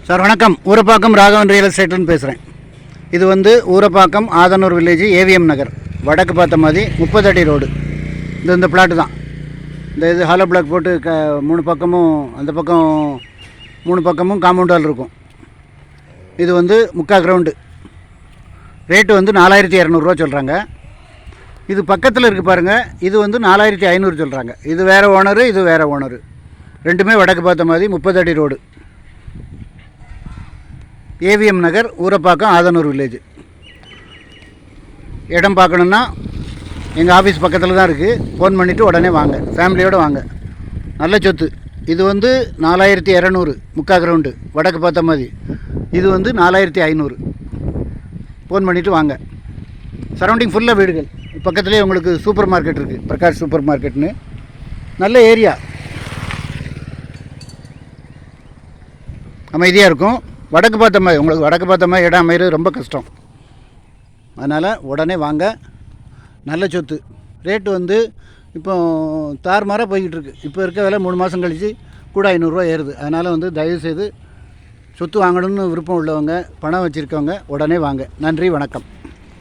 Sir வணக்கம். Urapakkam Raghavan real எஸ்டேட்னு பேசுகிறேன். இது வந்து ஊரப்பாக்கம் ஆதனூர் வில்லேஜ் ஏவிஎம் நகர் வடக்கு பார்த்த மாதிரி 30 அடி ரோடு. இந்த பிளாட்டு தான். இது ஹாலோ பிளாக் போட்டு 3 பக்கமும் அந்த பக்கம் 3 பக்கமும் காம்பவுண்ட் வால் இருக்கும். இது வந்து 3/4 கிரவுண்டு. ரேட்டு வந்து 4200 சொல்கிறாங்க. இது பக்கத்தில் இருக்குது பாருங்கள். இது வந்து 4500 சொல்கிறாங்க. இது வேறு ஓனரு, இது வேறு ஓனரு. ரெண்டுமே வடக்கு பார்த்த மாதிரி 30 அடி ரோடு. ஏவிஎம் நகர் ஊரப்பாக்கம் ஆதனூர் வில்லேஜ். இடம் பார்க்கணுன்னா எங்கள் ஆஃபீஸ் பக்கத்தில் தான் இருக்குது. ஃபோன் பண்ணிவிட்டு உடனே வாங்க, ஃபேமிலியோடு வாங்க. நல்ல சொத்து. இது வந்து 4200 3/4 கிரவுண்டு வடக்கு பார்த்த மாதிரி. இது வந்து 4500. ஃபோன் பண்ணிவிட்டு வாங்க. சரௌண்டிங் ஃபுல்லாக வீடுகள். பக்கத்துலேயே உங்களுக்கு சூப்பர் மார்க்கெட் இருக்குது, பிரகாஷ் சூப்பர் மார்க்கெட்னு. நல்ல ஏரியா, அமைதியாக இருக்கும். வடக்கு பார்த்த மாதிரி உங்களுக்கு வடக்கு பார்த்த மாதிரி இடம் அமைகிறது ரொம்ப கஷ்டம். அதனால் உடனே வாங்க. நல்ல சொத்து. ரேட்டு வந்து இப்போ தாறுமாறாக போய்கிட்டு இருக்குது. இப்போ இருக்க விலை 3 மாதம் கழித்து கூட 500 ஏறுது. அதனால் வந்து தயவுசெய்து சொத்து வாங்கணும்னு விருப்பம் உள்ளவங்க, பணம் வச்சுருக்கவங்க உடனே வாங்க. நன்றி, வணக்கம்.